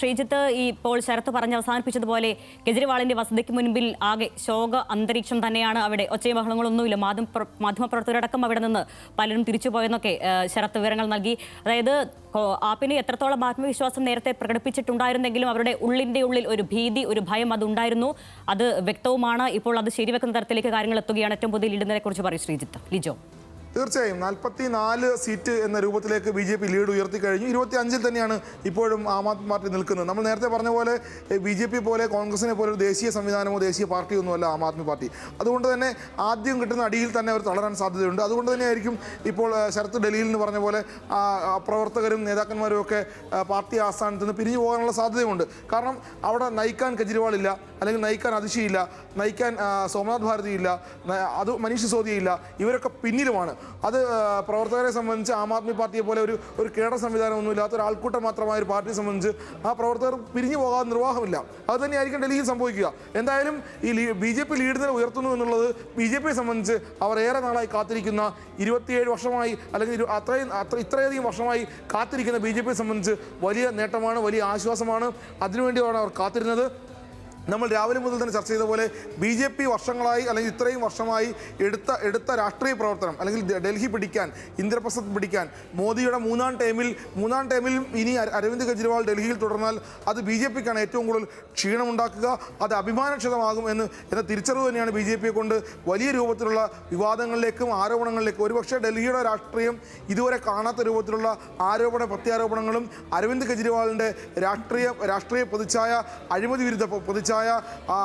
ശ്രീജിത്ത് ഇപ്പോൾ ശരത്ത് പറഞ്ഞ് അവസാനിപ്പിച്ചതുപോലെ കെജ്രിവാളിന്റെ വസതിക്ക് മുൻപിൽ ആകെ ശോക അന്തരീക്ഷം തന്നെയാണ്. അവിടെ ഒച്ചയും ബഹളങ്ങളൊന്നുമില്ല. മാധ്യമപ്രവർത്തകരടക്കം അവിടെ നിന്ന് പലരും തിരിച്ചുപോയെന്നൊക്കെ ശരത്ത് വിവരങ്ങൾ നൽകി. അതായത് ആപ്പിന് എത്രത്തോളം ആത്മവിശ്വാസം നേരത്തെ പ്രകടിപ്പിച്ചിട്ടുണ്ടായിരുന്നെങ്കിലും അവരുടെ ഉള്ളിൽ ഒരു ഭീതി, ഒരു ഭയം അതുണ്ടായിരുന്നു. അത് വ്യക്തവുമാണ്. ഇപ്പോൾ അത് ശരിവെക്കുന്ന തരത്തിലേക്ക് കാര്യങ്ങൾ എത്തുകയാണ്. ഏറ്റവും പുതിയ ലീഡിനെ കുറിച്ച് പറയും ശ്രീജിത്ത്. ലിജോ. തീർച്ചയായും 44 സീറ്റ് എന്ന രൂപത്തിലേക്ക് BJP ലീഡ് ഉയർത്തി കഴിഞ്ഞു. 25-ൽ തന്നെയാണ് ഇപ്പോഴും ആം ആദ്മി പാർട്ടി നിൽക്കുന്നത്. നമ്മൾ നേരത്തെ പറഞ്ഞ പോലെ BJP പോലെ കോൺഗ്രസിനെ പോലെ ഒരു ദേശീയ സംവിധാനമോ ദേശീയ പാർട്ടിയോ ഒന്നുമല്ല ആം ആദ്മി പാർട്ടി. അതുകൊണ്ട് തന്നെ ആദ്യം കിട്ടുന്ന അടിയിൽ തന്നെ അവർ തളരാൻ സാധ്യതയുണ്ട്. അതുകൊണ്ട് തന്നെയായിരിക്കും ഇപ്പോൾ ശരത്ത് ഡൽഹിയിൽ നിന്ന് പറഞ്ഞ പോലെ പ്രവർത്തകരും നേതാക്കന്മാരും ഒക്കെ പാർട്ടി ആസ്ഥാനത്ത് നിന്ന് പിരിഞ്ഞു പോകാനുള്ള സാധ്യതയുണ്ട്. കാരണം അവിടെ നയിക്കാൻ കെജ്രിവാളില്ല, അല്ലെങ്കിൽ നയിക്കാൻ അതിശയില്ല, നയിക്കാൻ സോമനാഥ് ഭാരതിയില്ല, അത് മനീഷ് സിസോദിയയില്ല. ഇവരൊക്കെ പിന്നിലുമാണ്. അത് പ്രവർത്തകരെ സംബന്ധിച്ച് ആം ആദ്മി പാർട്ടിയെ പോലെ ഒരു കേഡർ സംവിധാനമൊന്നും ഇല്ലാത്ത ഒരു ആൾക്കൂട്ടം മാത്രമായ ഒരു പാർട്ടിയെ സംബന്ധിച്ച് ആ പ്രവർത്തകർ പിരിഞ്ഞു പോകാതെ നിർവാഹമില്ല. അത് തന്നെയായിരിക്കും ഡൽഹിയിൽ സംഭവിക്കുക. എന്തായാലും ഈ BJP ലീഡ് നില ഉയർത്തുന്നു എന്നുള്ളത് BJPയെ സംബന്ധിച്ച് അവർ ഏറെ നാളായി കാത്തിരിക്കുന്ന 27 വർഷമായി അല്ലെങ്കിൽ ഇത്രയധികം വർഷമായി കാത്തിരിക്കുന്ന BJPയെ സംബന്ധിച്ച് വലിയ നേട്ടമാണ്, വലിയ ആശ്വാസമാണ്. അതിനുവേണ്ടിയാണ് അവർ കാത്തിരുന്നത്. നമ്മൾ രാവിലെ മുതൽ തന്നെ ചർച്ച ചെയ്ത പോലെ BJP വർഷങ്ങളായി അല്ലെങ്കിൽ ഇത്രയും വർഷമായി എടുത്ത രാഷ്ട്രീയ പ്രവർത്തനം, അല്ലെങ്കിൽ ഡൽഹി പിടിക്കാൻ, ഇന്ദ്രപ്രസ്ഥ പിടിക്കാൻ, മോദിയുടെ മൂന്നാം ടൈമിൽ ഇനി അരവിന്ദ് കെജ്രിവാൾ ഡൽഹിയിൽ തുടർന്നാൽ അത് BJPക്കാണ് ഏറ്റവും കൂടുതൽ ക്ഷീണമുണ്ടാക്കുക, അത് അഭിമാനക്ഷതമാകും എന്ന തിരിച്ചറിവ് തന്നെയാണ് BJPയെ കൊണ്ട് വലിയ രൂപത്തിലുള്ള വിവാദങ്ങളിലേക്കും ആരോപണങ്ങളിലേക്കും, ഒരുപക്ഷെ ഡൽഹിയുടെ രാഷ്ട്രീയം ഇതുവരെ കാണാത്ത രൂപത്തിലുള്ള പ്രത്യാരോപണങ്ങളും അരവിന്ദ് കെജ്രിവാളിൻ്റെ രാഷ്ട്രീയ പ്രതിച്ഛായ, അഴിമതി വിരുദ്ധ പ്രതിച്ഛായ,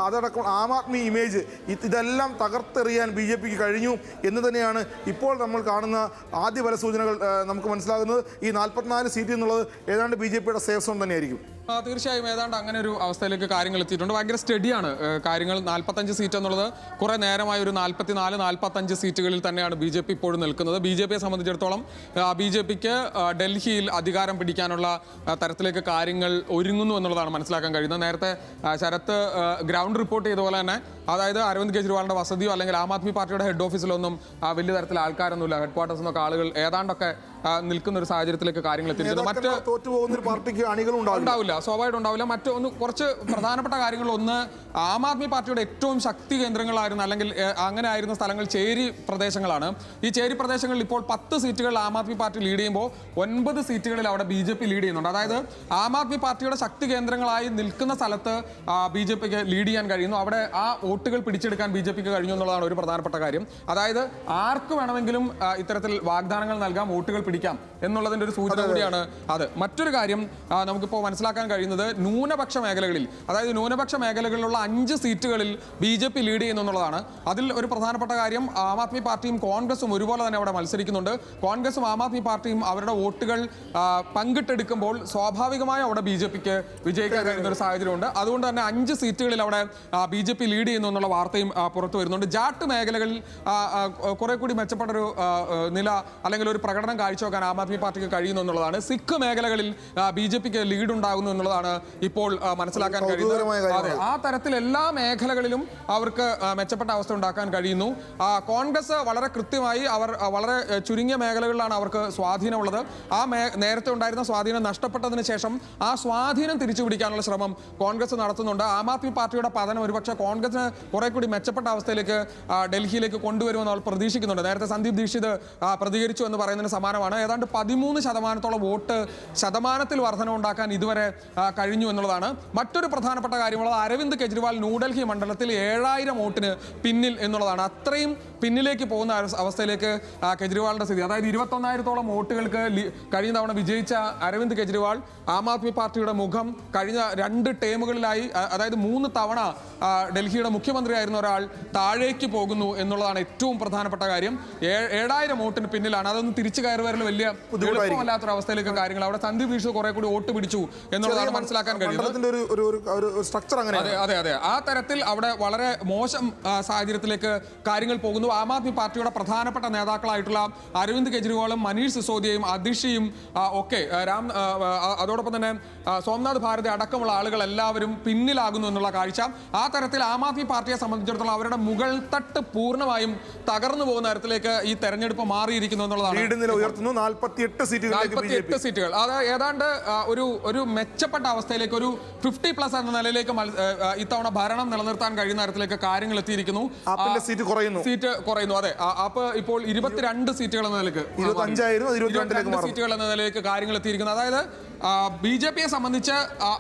അതടക്കം ആം ആദ്മി ഇമേജ്, ഇതെല്ലാം തകർത്തെറിയാൻ BJPക്ക് കഴിഞ്ഞു എന്ന് തന്നെയാണ് ഇപ്പോൾ നമ്മൾ കാണുന്ന ആദ്യ ഫല സൂചനകൾ നമുക്ക് മനസ്സിലാകുന്നത്. ഈ 44 സീറ്റ് എന്നുള്ളത് ഏതാണ്ട് BJPയുടെ സേഫ് സോൺ തന്നെയായിരിക്കും. തീർച്ചയായും ഏതാണ്ട് അങ്ങനെ ഒരു അവസ്ഥയിലേക്ക് കാര്യങ്ങൾ എത്തിയിട്ടുണ്ട്. ഭയങ്കര സ്റ്റഡിയാണ് കാര്യങ്ങൾ. 45 സീറ്റ് എന്നുള്ളത് കുറേ നേരമായി ഒരു 44-45 സീറ്റുകളിൽ തന്നെയാണ് BJP ഇപ്പോഴും നിൽക്കുന്നത്. BJPയെ സംബന്ധിച്ചിടത്തോളം BJPക്ക് ഡൽഹിയിൽ അധികാരം പിടിക്കാനുള്ള തരത്തിലേക്ക് കാര്യങ്ങൾ ഒരുങ്ങുന്നു എന്നുള്ളതാണ് മനസ്സിലാക്കാൻ കഴിയുന്നത്. നേരത്തെ ശരത്ത് ഗ്രൗണ്ട് റിപ്പോർട്ട് ചെയ്ത പോലെ തന്നെ, അതായത് അരവിന്ദ് കെജ്രിവാളിന്റെ വസതിയോ അല്ലെങ്കിൽ ആം ആദ്മി പാർട്ടിയുടെ ഹെഡ് ഓഫീസിലൊന്നും വലിയ തരത്തിൽ ആൾക്കാരൊന്നുമില്ല. ഹെഡ് ക്വാർട്ടേഴ്സിൽ നിന്നൊക്കെ ആളുകൾ ഏതാണ്ടൊക്കെ നിൽക്കുന്ന ഒരു സാഹചര്യത്തിലേക്ക് കാര്യങ്ങൾ എത്തിയിട്ടുണ്ട്. ഉണ്ടാവില്ല, സ്വാഭാവികം ഉണ്ടാവില്ല. കുറച്ച് പ്രധാനപ്പെട്ട കാര്യങ്ങൾ, ഒന്ന്, ആം ആദ്മി പാർട്ടിയുടെ ഏറ്റവും ശക്തി കേന്ദ്രങ്ങളായിരുന്ന അല്ലെങ്കിൽ അങ്ങനെ ആയിരുന്ന സ്ഥലങ്ങൾ ചേരി പ്രദേശങ്ങളാണ്. ഈ ചേരി പ്രദേശങ്ങളിൽ ഇപ്പോൾ 10 സീറ്റുകൾ ആം ആദ്മി പാർട്ടി ലീഡ് ചെയ്യുമ്പോൾ 9 സീറ്റുകളിൽ അവിടെ BJP ലീഡ് ചെയ്യുന്നുണ്ട്. അതായത് ആം ആദ്മി പാർട്ടിയുടെ ശക്തി കേന്ദ്രങ്ങളായി നിൽക്കുന്ന സ്ഥലത്ത് BJPക്ക് ലീഡ് ചെയ്യാൻ കഴിയുന്നു. അവിടെ ആ വോട്ടുകൾ പിടിച്ചെടുക്കാൻ BJPക്ക് കഴിഞ്ഞു എന്നുള്ളതാണ് ഒരു പ്രധാനപ്പെട്ട കാര്യം. അതായത് ആർക്ക് വേണമെങ്കിലും ഇത്തരത്തിൽ വാഗ്ദാനങ്ങൾ നൽകാം, വോട്ടുകൾ പിടിക്കാം എന്നുള്ളതിൻ്റെ ഒരു സൂചന കൂടിയാണ് അത്. മറ്റൊരു കാര്യം നമുക്കിപ്പോൾ മനസ്സിലാക്കാൻ കഴിയുന്നത്, ന്യൂനപക്ഷ മേഖലകളിൽ, അതായത് ന്യൂനപക്ഷ മേഖലകളിലുള്ള 5 സീറ്റുകളിൽ BJP ലീഡ് ചെയ്യുന്നു എന്നുള്ളതാണ്. അതിൽ ഒരു പ്രധാനപ്പെട്ട കാര്യം, ആം ആദ്മി പാർട്ടിയും കോൺഗ്രസും ഒരുപോലെ തന്നെ അവിടെ മത്സരിക്കുന്നുണ്ട്. കോൺഗ്രസും ആം ആദ്മി പാർട്ടിയും അവരുടെ വോട്ടുകൾ പങ്കിട്ടെടുക്കുമ്പോൾ സ്വാഭാവികമായും അവിടെ BJPക്ക് വിജയിക്കാൻ കഴിയുന്ന ഒരു സാഹചര്യമുണ്ട്. അതുകൊണ്ട് തന്നെ 5 സീറ്റുകളിൽ അവിടെ BJP ലീഡ് ചെയ്യുന്നു എന്നുള്ള വാർത്തയും പുറത്തു വരുന്നുണ്ട്. ജാട്ട് മേഖലകളിൽ കുറെ കൂടി മെച്ചപ്പെട്ടൊരു നില അല്ലെങ്കിൽ ഒരു പ്രകടനം കാഴ്ചവെക്കാൻ ആം ആദ്മി പാർട്ടിക്ക് കഴിയുന്നു എന്നുള്ളതാണ്. സിഖ് മേഖലകളിൽ BJPക്ക് ലീഡ് ഉണ്ടാകുന്നു എന്നുള്ളതാണ് ഇപ്പോൾ മനസ്സിലാക്കാൻ കഴിയുന്നത്. അതെ, ആ തരത്തിൽ എല്ലാ മേഖലകളിലും അവർക്ക് മെച്ചപ്പെട്ട അവസ്ഥ ഉണ്ടാക്കാൻ കഴിയുന്നു. കോൺഗ്രസ് വളരെ കൃത്യമായി വളരെ ചുരുങ്ങിയ മേഖലകളിലാണ് അവർക്ക് സ്വാധീനമുള്ളത്. നേരത്തെ ഉണ്ടായിരുന്ന സ്വാധീനം നഷ്ടപ്പെട്ടതിന് ശേഷം ആ സ്വാധീനം തിരിച്ചു പിടിക്കാനുള്ള ശ്രമം കോൺഗ്രസ് നടത്തുന്നുണ്ട്. ആം ആദ്മി പാർട്ടിയുടെ പതനം ഒരുപക്ഷെ കോൺഗ്രസിന് കുറെ കൂടി മെച്ചപ്പെട്ട അവസ്ഥയിലേക്ക് ഡൽഹിയിലേക്ക് കൊണ്ടുവരുമെന്ന് അവർ പ്രതീക്ഷിക്കുന്നുണ്ട്. നേരത്തെ സന്ദീപ് ദീക്ഷിത് പ്രതികരിച്ചു എന്ന് പറയുന്നതിന് സമാനമാണ്. ഏതാണ്ട് 13% വോട്ട് ശതമാനത്തിൽ വർധനവുണ്ടാക്കാൻ ഇതുവരെ കഴിഞ്ഞു എന്നുള്ളതാണ്. മറ്റൊരു പ്രധാനപ്പെട്ട കാര്യമുള്ളത്, അരവിന്ദ് കെജ്രിവാൾ ന്യൂഡൽഹി മണ്ഡലത്തിൽ 7000 വോട്ടിന് പിന്നിൽ എന്നുള്ളതാണ്. അത്രയും പിന്നിലേക്ക് പോകുന്ന അവസ്ഥയിലേക്ക് കെജ്രിവാളിന്റെ സ്ഥിതി. അതായത് 21,000-ഓളം വോട്ടുകൾക്ക് കഴിഞ്ഞ തവണ വിജയിച്ച അരവിന്ദ് കെജ്രിവാൾ, ആം ആദ്മി പാർട്ടിയുടെ മുഖം, കഴിഞ്ഞ 2 ടേമുകളിലായി, അതായത് 3 തവണ ഡൽഹിയുടെ മുഖ്യമന്ത്രിയായിരുന്ന ഒരാൾ താഴേക്ക് പോകുന്നു എന്നുള്ളതാണ് ഏറ്റവും പ്രധാനപ്പെട്ട കാര്യം. 7000 വോട്ടിന് പിന്നിലാണ്. അതൊന്നും തിരിച്ചു കയറി വരൽ വലിയ എളുപ്പമല്ലാത്തൊരു അവസ്ഥയിലേക്ക് കാര്യങ്ങൾ. അവിടെ സന്ദീപ് ദീക്ഷിത് കുറെ കൂടി വോട്ട് പിടിച്ചു എന്നുള്ളതാണ് മനസ്സിലാക്കാൻ കഴിയുന്നത്. അതെ, ആ തരത്തിൽ അവിടെ വളരെ മോശം സാഹചര്യത്തിലേക്ക് കാര്യങ്ങൾ പോകുന്നു. ആം ആദ്മി പാർട്ടിയുടെ പ്രധാനപ്പെട്ട നേതാക്കളായിട്ടുള്ള അരവിന്ദ് കെജ്രിവാളും മനീഷ് സിസോദിയയും അതിഷിയും ഒക്കെ അതോടൊപ്പം തന്നെ സോംനാഥ് ഭാരതി അടക്കമുള്ള ആളുകൾ എല്ലാവരും പിന്നിലാകുന്നു എന്നുള്ള കാഴ്ച. ആ തരത്തിൽ ആം ആദ്മി പാർട്ടിയെ സംബന്ധിച്ചിടത്തോളം അവരുടെ മുകൾ തട്ട് പൂർണ്ണമായും തകർന്നു പോകുന്ന തരത്തിലേക്ക് ഈ തെരഞ്ഞെടുപ്പ് മാറിയിരിക്കുന്നു എന്നുള്ളതാണ്. 48 സീറ്റുകൾ അത് ഏതാണ്ട് ഒരു മെച്ചപ്പെട്ട അവസ്ഥയിലേക്ക്, ഒരു 50+ എന്ന നിലയിലേക്ക് ഇത്തവണ ഭരണം നിലനിർത്താൻ കഴിയുന്ന തരത്തിലേക്ക് കാര്യങ്ങൾ എത്തിയിരിക്കുന്നു. സീറ്റ് കുറയുന്നു. അതെ, ആപ്പ് ഇപ്പോൾ 22 സീറ്റുകൾ എന്ന നിലയ്ക്ക്, 22 സീറ്റുകൾ എന്ന നിലയിലേക്ക് കാര്യങ്ങൾ എത്തിയിരിക്കുന്നു. അതായത് BJP-യെ സംബന്ധിച്ച്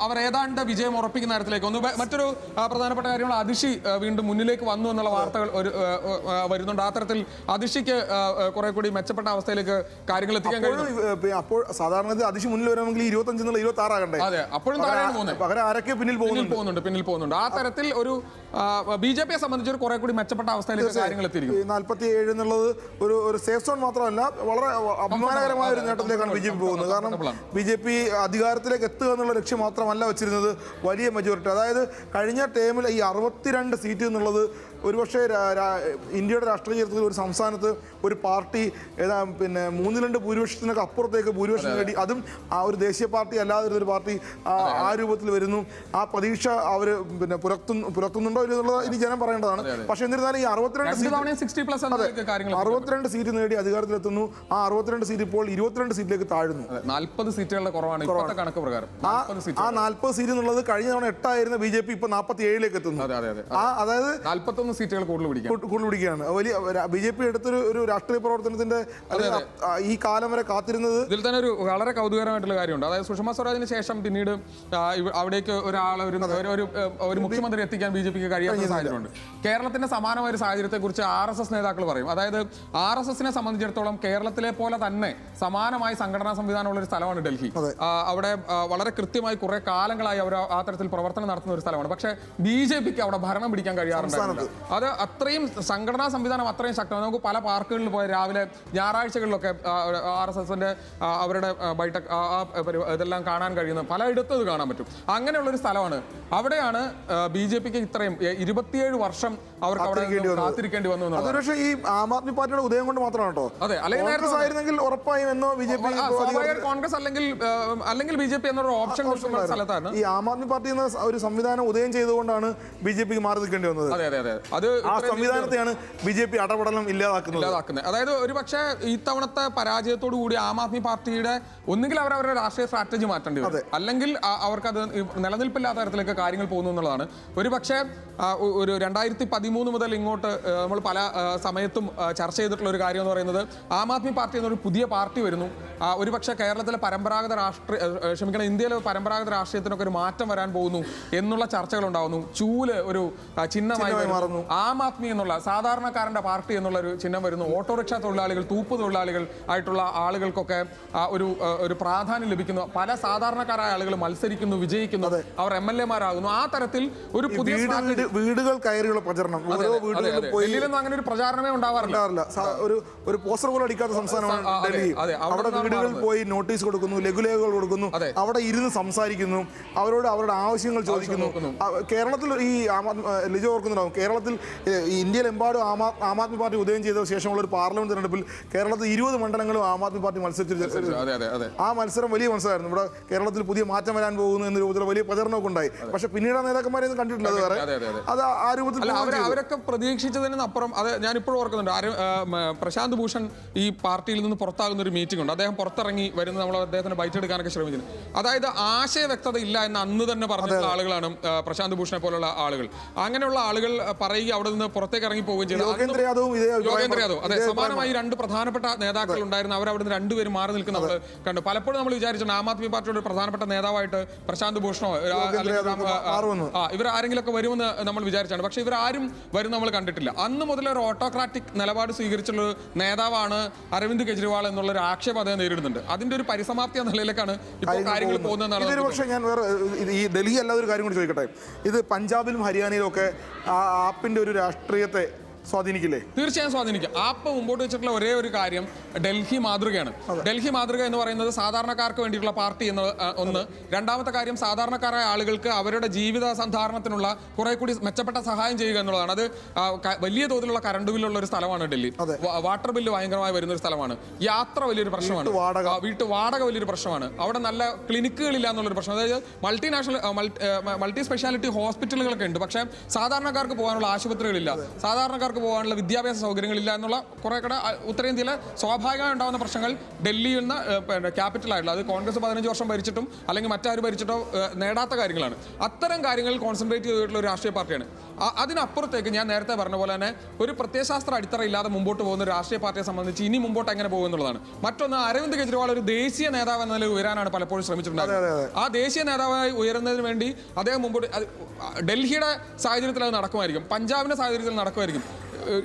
അവർ ഏതാണ്ട് വിജയം ഉറപ്പിക്കുന്ന തരത്തിലേക്ക്. മറ്റൊരു പ്രധാനപ്പെട്ട കാര്യങ്ങൾ, അതിഷി വീണ്ടും മുന്നിലേക്ക് വന്നു എന്നുള്ള വാർത്തകൾ വരുന്നുണ്ട്. ആ തരത്തിൽ അതിഷിക്ക് കുറെ കൂടി മെച്ചപ്പെട്ട അവസ്ഥയിലേക്ക് കാര്യങ്ങൾ എത്തിക്കാൻ കഴിയും. അപ്പോൾ സാധാരണ അതിഷി മുന്നിൽ വരണമെങ്കിൽ 25 എന്നുള്ള 26 ആകണ്ടേ? അതെ, അപ്പോഴും ആരൊക്കെ പിന്നിൽ പോകുന്നുണ്ട്. ആ തരത്തിൽ ഒരു BJP-യെ സംബന്ധിച്ച് കുറെ കൂടി മെച്ചപ്പെട്ട അവസ്ഥയിലേക്ക് കാര്യങ്ങൾ എത്തിയിരിക്കും. 47 എന്നുള്ളത് ഒരു സേഫ് സോൺ മാത്രമല്ല, വളരെ അഭിമാനകരമായ ഒരു നേട്ടത്തിലേക്കാണ് BJP പോകുന്നത്. കാരണം BJP അധികാരത്തിലേക്ക് എത്തുക എന്നുള്ള ലക്ഷ്യം മാത്രമല്ല വെച്ചിരുന്നത്, വലിയ മെജോറിറ്റി. അതായത് കഴിഞ്ഞ ടേമിൽ ഈ 62 സീറ്റ് എന്നുള്ളത് ഒരുപക്ഷെ ഇന്ത്യയുടെ രാഷ്ട്രീയ ചരിത്രത്തിൽ ഒരു സംസ്ഥാനത്ത് ഒരു പാർട്ടി 3-2 ഭൂരിപക്ഷത്തിനൊക്കെ അപ്പുറത്തേക്ക് ഭൂരിപക്ഷം നേടി, അതും ആ ഒരു ദേശീയ പാർട്ടി അല്ലാതിരുന്നൊരു പാർട്ടി ആ രൂപത്തിൽ വരുന്നു. ആ പ്രതീക്ഷ അവർ പുലർത്തുന്നുണ്ടോ എന്നുള്ളത് ഇനി ജനം പറയേണ്ടതാണ്. പക്ഷെ എന്നിരുന്നാലും ഈ 62 സീറ്റ് നേടി അധികാരത്തിലെത്തുന്നു. ആ 62 സീറ്റ് ഇപ്പോൾ 22 സീറ്റിലേക്ക് താഴുന്നു. 40 സീറ്റുകളുടെ കുറവാണ് ഇപ്പോഴത്തെ കണക്ക് പ്രകാരം. ആ 40 സീറ്റ് എന്നുള്ളത് കഴിഞ്ഞ തവണ 8 ആയിരുന്ന BJP ഇപ്പൊ 47ലേക്ക് എത്തുന്നു. അതായത് 41 സീറ്റുകൾ കൂടുതൽ പിടിക്കുകയാണ്. വലിയ BJP എടുത്തൊരു രാഷ്ട്രീയ പ്രവർത്തനത്തിന്റെ ഈ കാലം വരെ കാത്തിരുന്നത്. ഇതിൽ തന്നെ ഒരു വളരെ കൗതുകരമായിട്ടുള്ള കാര്യമുണ്ട്. അതായത് സുഷമ സ്വരാജിന് ശേഷം പിന്നീട് അവിടേക്ക് ഒരു മുഖ്യമന്ത്രി എത്തിക്കാൻ BJP-ക്ക് കഴിയാത്ത സാഹചര്യമുണ്ട്. കേരളത്തിന്റെ സമാനമായ ഒരു സാഹചര്യത്തെക്കുറിച്ച് RSS നേതാക്കൾ പറയും. അതായത് RSS-നെ സംബന്ധിച്ചിടത്തോളം കേരളത്തിലെ പോലെ തന്നെ സമാനമായി സംഘടനാ സംവിധാനമുള്ള ഒരു സ്ഥലമാണ് ഡൽഹി. അവിടെ വളരെ കൃത്യമായി കുറെ കാലങ്ങളായി അവർ ആ തരത്തിൽ പ്രവർത്തനം നടത്തുന്ന ഒരു സ്ഥലമാണ്. പക്ഷേ BJP-ക്ക് അവിടെ ഭരണം പിടിക്കാൻ കഴിയാറുണ്ട്. അത് അത്രയും സംഘടനാ സംവിധാനം അത്രയും ശക്തമാണ്. നമുക്ക് പല പാർക്കുകളിൽ പോയ രാവിലെ ഞായറാഴ്ചകളിലൊക്കെ RSS-ന്റെ അവരുടെ ബൈഠക് ഇതെല്ലാം കാണാൻ കഴിയുന്ന പലയിടത്തും ഇത് കാണാൻ പറ്റും. അങ്ങനെയുള്ളൊരു സ്ഥലമാണ്. അവിടെയാണ് BJP-ക്ക് ഇത്രയും 27 വർഷം അവർക്ക് അവിടെ കാത്തിരിക്കേണ്ടി വന്നു. പക്ഷേ ഈ ആം ആദ്മി പാർട്ടിയുടെ ഉദയം കൊണ്ട് മാത്രമാണ് കേട്ടോ. അതെ, അല്ലെങ്കിൽ ഉറപ്പായും എന്നോ BJP കോൺഗ്രസ് അല്ലെങ്കിൽ BJP എന്നൊരു ഓപ്ഷൻ സ്ഥലത്താണ് ഈ ആം ആദ്മി പാർട്ടി എന്ന ഒരു സംവിധാനം ഉദയം ചെയ്തുകൊണ്ടാണ് BJP-ക്ക് മാറി നിൽക്കേണ്ടി വന്നത്. അത് ആ സംവിധാനത്തെയാണ് BJP അടപടലം ഇല്ലാതാക്കുന്നത്. അതായത് ഒരു പക്ഷേ ഇത്തവണത്തെ പരാജയത്തോടു കൂടി ആം ആദ്മി പാർട്ടിയുടെ ഒന്നുകിൽ അവരുടെ രാഷ്ട്രീയ സ്ട്രാറ്റജി മാറ്റേണ്ടി വരും, അല്ലെങ്കിൽ അവർക്കത് നിലനിൽപ്പില്ലാത്ത തരത്തിലേക്ക് കാര്യങ്ങൾ പോകുന്നു എന്നുള്ളതാണ്. ഒരു പക്ഷേ ഒരു 2013 മുതൽ ഇങ്ങോട്ട് നമ്മൾ പല സമയത്തും ചർച്ച ചെയ്തിട്ടുള്ള ഒരു കാര്യം എന്ന് പറയുന്നത്, ആം ആദ്മി പാർട്ടി എന്നൊരു പുതിയ പാർട്ടി വരുന്നു. ഒരു പക്ഷേ കേരളത്തിലെ ഇന്ത്യയിലെ പരമ്പരാഗത രാഷ്ട്രീയത്തിനൊക്കെ ഒരു മാറ്റം വരാൻ പോകുന്നു എന്നുള്ള ചർച്ചകൾ ഉണ്ടാകുന്നു. ചൂല് ഒരു ചിഹ്നമായി മാറുന്നു. ആം ആദ്മി എന്നുള്ള സാധാരണക്കാരന്റെ പാർട്ടി എന്നുള്ള ഒരു ചിഹ്നം വരുന്നു. ഓട്ടോറിക്ഷ തൊഴിലാളികൾ, തൂപ്പ് തൊഴിലാളികൾ ആയിട്ടുള്ള ആളുകൾക്കൊക്കെ ഒരു പ്രാധാന്യം ലഭിക്കുന്നു. പല സാധാരണക്കാരായ ആളുകൾ മത്സരിക്കുന്നു, വിജയിക്കുന്നു, അവർ MLA-മാരാകുന്നു. ആ തരത്തിൽ ഒരു പുതിയ വീടുകൾ കയറിയുള്ള പ്രചരണം, അങ്ങനെ ഒരു പ്രചാരണമേ ഉണ്ടാവാറില്ല. ഒരു പോസ്റ്റർ പോലും അടിക്കാത്ത സംസ്ഥാനമാണ് ഡൽഹി. അവിടെ വീടുകളിൽ പോയി നോട്ടീസ് കൊടുക്കുന്നു, ലഘുലേഖകൾ കൊടുക്കുന്നു, അവിടെ ഇരുന്ന് സംസാരിക്കുന്നു, അവരോട് അവരുടെ ആവശ്യങ്ങൾ ചോദിക്കുന്നു. കേരളത്തിൽ ഈ ലിജോ ഓർക്കുന്നുണ്ടാവും, കേരളത്തിൽ ഇന്ത്യയിലെമ്പാടും ആം ആദ്മി പാർട്ടി ഉദയം ചെയ്ത ശേഷമുള്ള ഒരു പാർലമെന്റ് തെരഞ്ഞെടുപ്പിൽ കേരളത്തിൽ 20 മണ്ഡലങ്ങളും ആം ആദ്മി പാർട്ടി മത്സരിച്ചു. ആ മത്സരം വലിയ മത്സരമായിരുന്നു. ഇവിടെ കേരളത്തിൽ പുതിയ മാറ്റം വരാൻ പോകുന്നു എന്ന രൂപത്തിൽ വലിയ പ്രചരണമൊക്കെ ഉണ്ടായി. പക്ഷെ പിന്നീട് ആ നേതാക്കന്മാരെ ഒന്നും കണ്ടിട്ടില്ല. അത് വേറെ, അത് ആ രൂപത്തിൽ അവരൊക്കെ പ്രതീക്ഷിച്ചതിന് അപ്പുറം. അത് ഞാൻ ഇപ്പോഴും ഓർക്കുന്നുണ്ട്. പ്രശാന്ത് ഭൂഷൺ ഈ പാർട്ടിയിൽ നിന്ന് പുറത്താകുന്ന ഒരു മീറ്റിംഗ് ഉണ്ട്. അദ്ദേഹം പുറത്തിറങ്ങി വരുന്ന നമ്മൾ അദ്ദേഹത്തിന് ബൈറ്റ് എടുക്കാനൊക്കെ ശ്രമിക്കുന്നു. അതായത് ആശയ വ്യക്തത ഇല്ല എന്ന് അന്ന് തന്നെ പറഞ്ഞിട്ടുള്ള ആളുകളാണ് പ്രശാന്ത് ഭൂഷണെ പോലുള്ള ആളുകൾ. അങ്ങനെയുള്ള ആളുകൾ പറയുക അവിടെ നിന്ന് പുറത്തേക്ക് ഇറങ്ങി പോവുകയും ചെയ്തു. യോഗേന്ദ്ര യാദവ്, അതെ, സമാനമായി 2 പ്രധാനപ്പെട്ട നേതാക്കൾ ഉണ്ടായിരുന്നു. അവർ അവിടെ നിന്ന് 2 പേരും മാറി നിൽക്കുന്ന നമ്മൾ കണ്ടു. പലപ്പോഴും നമ്മൾ വിചാരിച്ചിട്ടുണ്ട് ആം ആദ്മി പാർട്ടിയുടെ ഒരു പ്രധാനപ്പെട്ട നേതാവായിട്ട് പ്രശാന്ത് ഭൂഷണോ ഇവർ ആരെങ്കിലും ഒക്കെ വരുമെന്ന് നമ്മൾ വിചാരിച്ചാണ്. പക്ഷെ ഇവരാരും വരും നമ്മൾ കണ്ടിട്ടില്ല. അന്ന് മുതൽ ഒരു ഓട്ടോക്രാറ്റിക് നിലപാട് സ്വീകരിച്ചുള്ള നേതാവാണ് അരവിന്ദ് കെജ്രിവാൾ എന്നുള്ള ഒരു ആക്ഷേപം അദ്ദേഹം നേരിടുന്നുണ്ട്. അതിന്റെ ഒരു പരിസമാപ്തി എന്ന നിലയിലേക്കാണ് ഇപ്പോൾ കാര്യങ്ങൾ പോകുന്നതെന്നാണ്. പക്ഷേ ഞാൻ വേറെ ഈ ഡൽഹി അല്ലാതെ ഒരു കാര്യം കൂടി ചോദിക്കട്ടെ. ഇത് പഞ്ചാബിലും ഹരിയാനയിലും ഒക്കെ ആപ്പിന്റെ ഒരു രാഷ്ട്രീയത്തെ സ്വാധീനിക്കില്ലേ? തീർച്ചയായും സ്വാധീനിക്കും. ആപ്പ് മുമ്പോട്ട് വെച്ചിട്ടുള്ള ഒരേ ഒരു കാര്യം ഡൽഹി മാതൃകയാണ്. ഡൽഹി മാതൃക എന്ന് പറയുന്നത് സാധാരണക്കാർക്ക് വേണ്ടിയിട്ടുള്ള പാർട്ടി എന്ന ഒന്ന്. രണ്ടാമത്തെ കാര്യം സാധാരണക്കാരായ ആളുകൾക്ക് അവരുടെ ജീവിത സന്ധാരണത്തിനുള്ള കുറെ കൂടി മെച്ചപ്പെട്ട സഹായം ചെയ്യുക എന്നുള്ളതാണ്. അത് വലിയ തോതിലുള്ള കറണ്ട് ബില്ലുള്ള ഒരു സ്ഥലമാണ് ഡൽഹി. വാട്ടർ ബില്ല് ഭയങ്കരമായി വരുന്ന ഒരു സ്ഥലമാണ്. യാത്ര വലിയൊരു പ്രശ്നമാണ്. വീട്ടു വാടക വലിയൊരു പ്രശ്നമാണ്. അവിടെ നല്ല ക്ലിനിക്കുകളില്ല എന്നുള്ളൊരു പ്രശ്നം. അതായത് മൾട്ടി സ്പെഷ്യാലിറ്റി ഹോസ്പിറ്റലുകളൊക്കെ ഉണ്ട്, പക്ഷേ സാധാരണക്കാർക്ക് പോകാനുള്ള ആശുപത്രികളില്ല, സാധാരണക്കാർക്ക് പോകാനുള്ള വിദ്യാഭ്യാസ സൗകര്യങ്ങളില്ല എന്നുള്ള കുറെ കൂടെ ഉത്തരേന്ത്യയിലെ സ്വാഭാവികമായി ഉണ്ടാകുന്ന പ്രശ്നങ്ങൾ ഡൽഹിയിൽ നിന്ന് ക്യാപിറ്റൽ ആയിട്ടുള്ള, അത് കോൺഗ്രസ് 15 വർഷം ഭരിച്ചിട്ടും അല്ലെങ്കിൽ മറ്റാരും ഭരിച്ചിട്ടോ നേടാത്ത കാര്യങ്ങളാണ്. അത്തരം കാര്യങ്ങളിൽ കോൺസെൻട്രേറ്റ് ചെയ്തിട്ടുള്ള ഒരു രാഷ്ട്രീയ പാർട്ടിയാണ്. അതിനപ്പുറത്തേക്ക് ഞാൻ നേരത്തെ പറഞ്ഞ പോലെ തന്നെ ഒരു പ്രത്യയശാസ്ത്ര അടിത്തറ ഇല്ലാതെ മുമ്പോട്ട് പോകുന്ന ഒരു രാഷ്ട്രീയ പാർട്ടിയെ സംബന്ധിച്ച് ഇനി മുമ്പോട്ട് എങ്ങനെ പോകും എന്നുള്ളതാണ്. മറ്റൊന്ന്, അരവിന്ദ് കെജ്രിവാൾ ഒരു ദേശീയ നേതാവ് എന്ന നിലയിൽ ഉയരാനാണ് പലപ്പോഴും ശ്രമിച്ചിട്ടുണ്ടായിരുന്നത്. ആ ദേശീയ നേതാവായി ഉയരുന്നതിന് വേണ്ടി അദ്ദേഹം മുമ്പോട്ട് ഡൽഹിയുടെ സാഹചര്യത്തിൽ അത് നടക്കുമായിരിക്കും, പഞ്ചാബിന്റെ സാഹചര്യത്തിൽ നടക്കുമായിരിക്കും.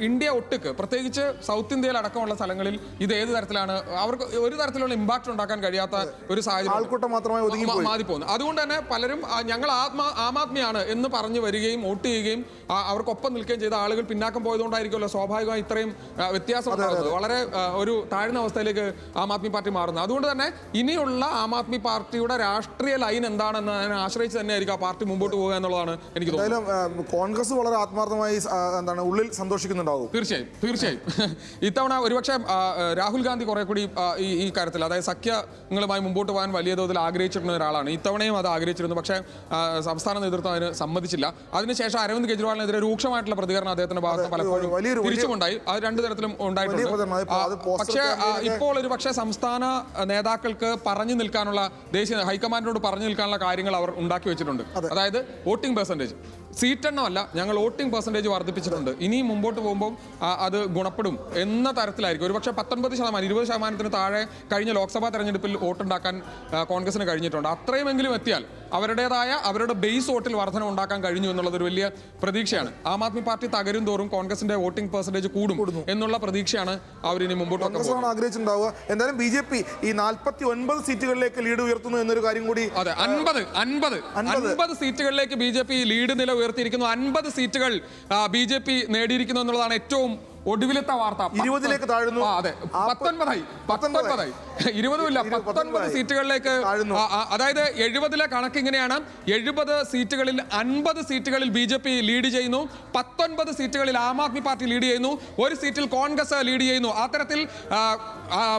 ഇന്ത്യ ഒട്ടുക്ക്, പ്രത്യേകിച്ച് സൗത്ത് ഇന്ത്യയിൽ അടക്കമുള്ള സ്ഥലങ്ങളിൽ ഇത് ഏത് തരത്തിലാണ് അവർക്ക് ഒരു തരത്തിലുള്ള ഇമ്പാക്ട് ഉണ്ടാക്കാൻ കഴിയാത്ത ഒരു സാഹചര്യം മാറിപ്പോകുന്നു. അതുകൊണ്ട് തന്നെ പലരും ഞങ്ങൾ ആം ആദ്മിയാണ് എന്ന് പറഞ്ഞു വരികയും വോട്ട് ചെയ്യുകയും അവർക്കൊപ്പം നിൽക്കുകയും ചെയ്ത ആളുകൾ പിന്നാക്കം പോയതുകൊണ്ടായിരിക്കുമല്ലോ സ്വാഭാവികമായി ഇത്രയും വ്യത്യാസം ഉണ്ടാകുന്നത്. വളരെ ഒരു താഴ്ന്ന അവസ്ഥയിലേക്ക് ആം ആദ്മി പാർട്ടി മാറുന്നത്. അതുകൊണ്ട് തന്നെ ഇനിയുള്ള ആം ആദ്മി പാർട്ടിയുടെ രാഷ്ട്രീയ ലൈൻ എന്താണെന്ന് അതിനെ ആശ്രയിച്ച് തന്നെയായിരിക്കും ആ പാർട്ടി മുമ്പോട്ട് പോകുക എന്നുള്ളതാണ് എനിക്ക് തോന്നുന്നത്. കോൺഗ്രസ് വളരെ ആത്മാർത്ഥമായി എന്താണ് ഉള്ളിൽ സന്തോഷിക്കുന്നുണ്ടാവും. തീർച്ചയായും ഇത്തവണ ഒരുപക്ഷെ രാഹുൽ ഗാന്ധി കുറെ കൂടി ഈ കാര്യത്തിൽ, അതായത് സഖ്യങ്ങളുമായി മുമ്പോട്ട് പോകാൻ വലിയ തോതിൽ ആഗ്രഹിച്ചിരുന്ന ഒരാളാണ്. ഇത്തവണയും അത് ആഗ്രഹിച്ചിരുന്നു, പക്ഷേ സംസ്ഥാന നേതൃത്വം അതിന് സമ്മതിച്ചില്ല. അതിനുശേഷം അരവിന്ദ് കെജ്രിവാളിനെതിരെ രൂക്ഷമായിട്ടുള്ള പ്രതികരണം അദ്ദേഹത്തിന്റെ ഭാഗത്ത് പലപ്പോഴും തിരിച്ചുമുണ്ടായി. അത് രണ്ടു തരത്തിലും ഉണ്ടായിട്ടുണ്ട്. പക്ഷേ ഇപ്പോൾ ഒരു പക്ഷേ സംസ്ഥാന നേതാക്കൾക്ക് പറഞ്ഞു നിൽക്കാനുള്ള, ദേശീയ ഹൈക്കമാൻഡിനോട് പറഞ്ഞു നിൽക്കാനുള്ള കാര്യങ്ങൾ അവർ ഉണ്ടാക്കി വെച്ചിട്ടുണ്ട്. അതായത് വോട്ടിംഗ് പെർസെൻറ്റേജ്, സീറ്റെണ്ണമല്ല, ഞങ്ങൾ വോട്ടിംഗ് പെർസെൻറ്റേജ് വർദ്ധിപ്പിച്ചിട്ടുണ്ട്, ഇനിയും മുമ്പോട്ട് പോകുമ്പോൾ അത് ഗുണപ്പെടും എന്ന തരത്തിലായിരിക്കും. ഒരുപക്ഷെ 19%, 20% താഴെ കഴിഞ്ഞ ലോക്സഭാ തെരഞ്ഞെടുപ്പിൽ വോട്ടുണ്ടാക്കാൻ കോൺഗ്രസിന് കഴിഞ്ഞിട്ടുണ്ട്. അത്രയുമെങ്കിലും എത്തിയാൽ അവരുടെ ബേസ് വോട്ടിൽ വർധന ഉണ്ടാക്കാൻ കഴിഞ്ഞു എന്നുള്ളത് ഒരു വലിയ പ്രതീക്ഷയാണ്. ആം ആദ്മി പാർട്ടി തകരും തോറും കോൺഗ്രസിന്റെ വോട്ടിംഗ് പെർസെൻറ്റേജ് കൂടും എന്നുള്ള പ്രതീക്ഷയാണ് അവരിനി മുമ്പോട്ട് ആഗ്രഹിച്ചിട്ടുണ്ടാവുക. എന്തായാലും BJP ഈ 49 സീറ്റുകളിലേക്ക് ലീഡ് ഉയർത്തുന്നു എന്നൊരു കാര്യം കൂടി. അതെ, 50 സീറ്റുകളിലേക്ക് BJP ലീഡ് നില ഉയർത്തിയിരിക്കുന്നു. 50 സീറ്റുകൾ BJP നേടിയിരിക്കുന്നു എന്നുള്ളതാണ് ഏറ്റവും ഒടുവിലത്തെ വാർത്ത. 20ലേക്ക് താഴുന്നു. അതെ, 19 20 19 സീറ്റുകളിലേക്ക്. അതായത് 70-ലെ കണക്ക് ഇങ്ങനെയാണ്: 70 സീറ്റുകളിൽ 50 സീറ്റുകളിൽ BJP ലീഡ് ചെയ്യുന്നു, 19 സീറ്റുകളിൽ ആം ആദ്മി പാർട്ടി ലീഡ് ചെയ്യുന്നു, ഒരു സീറ്റിൽ കോൺഗ്രസ് ലീഡ് ചെയ്യുന്നു. അത്തരത്തിൽ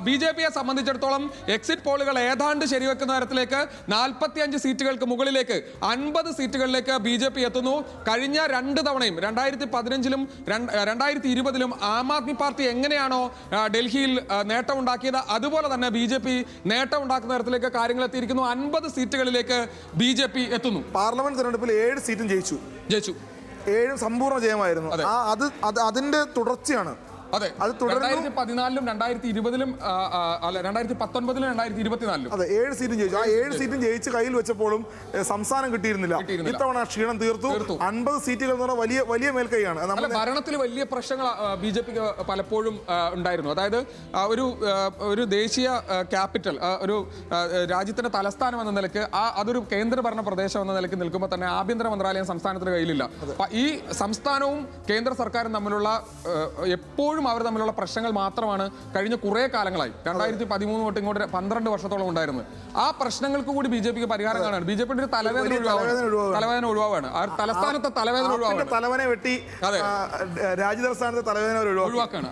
BJPയെ സംബന്ധിച്ചിടത്തോളം എക്സിറ്റ് പോളുകൾ ഏതാണ്ട് ശരിവെക്കുന്ന തരത്തിലേക്ക് 45 സീറ്റുകൾക്ക് മുകളിലേക്ക് 50 സീറ്റുകളിലേക്ക് BJP എത്തുന്നു. കഴിഞ്ഞ 2 തവണയും 2015-ലും 2020-ലും ആം ആദ്മി പാർട്ടി എങ്ങനെയാണോ ഡൽഹിയിൽ നേട്ടമുണ്ടാക്കിയത്, അതുപോലെ തന്നെ BJP നേട്ടമുണ്ടാക്കുന്ന തരത്തിലേക്ക് കാര്യങ്ങൾ എത്തിയിരിക്കുന്നു. 50 സീറ്റുകളിലേക്ക് BJP എത്തുന്നു. പാർലമെന്റ് തെരഞ്ഞെടുപ്പിൽ 7 സീറ്റും ജയിച്ചു. 7 സമ്പൂർണ്ണ ജയമായിരുന്നു. അതിന്റെ തുടർച്ചയാണ്. അതെ, അത് 2014-ലും 2020-ലും അല്ല 2019-ലും 2024-ലും അതെ 7 സീറ്റും ജയിച്ചു. ആ 7 സീറ്റും ജയിച്ച് കയ്യിൽ വെച്ചപ്പോഴും സംസ്ഥാനം കിട്ടിയിരുന്നില്ല. ഇത്തവണ ക്ഷീണം തീർത്തു. 50 സീറ്റുകൾ എന്ന് പറഞ്ഞാൽ വലിയ വലിയ മേൽക്കൈയാണ്. ഭരണത്തിൽ വലിയ പ്രശ്നങ്ങൾ BJPക്ക് പലപ്പോഴും ഉണ്ടായിരുന്നു. അതായത് ഒരു ദേശീയ ക്യാപിറ്റൽ, ഒരു രാജ്യത്തിന്റെ തലസ്ഥാനം എന്ന നിലയ്ക്ക് അതൊരു കേന്ദ്രഭരണ പ്രദേശം എന്ന നിലയ്ക്ക് നിൽക്കുമ്പോൾ തന്നെ ആഭ്യന്തര മന്ത്രാലയം സംസ്ഥാനത്തിന് കയ്യിലില്ല. ഈ സംസ്ഥാനവും കേന്ദ്ര സർക്കാരും തമ്മിലുള്ള എപ്പോഴും അവർ തമ്മിലുള്ള പ്രശ്നങ്ങൾ മാത്രമാണ് കഴിഞ്ഞ കുറെ കാലങ്ങളായി, 2013 തൊട്ട് ഇങ്ങോട്ട് 12 വർഷത്തോളം ഉണ്ടായിരുന്നത്. ആ പ്രശ്നങ്ങൾക്ക് കൂടി BJPക്ക് പരിഹാരം കാണാണ്. BJPയുടെ ഒരു തലവേദന ഒഴിവാണ്. ആ തലസ്ഥാനത്തെ തലവേദന ഒഴിവാണ്. തലവനെ വെട്ടി രാജ്യതലസ്ഥാനത്തെ തലവേദന ഒഴിവാക്കാണ്.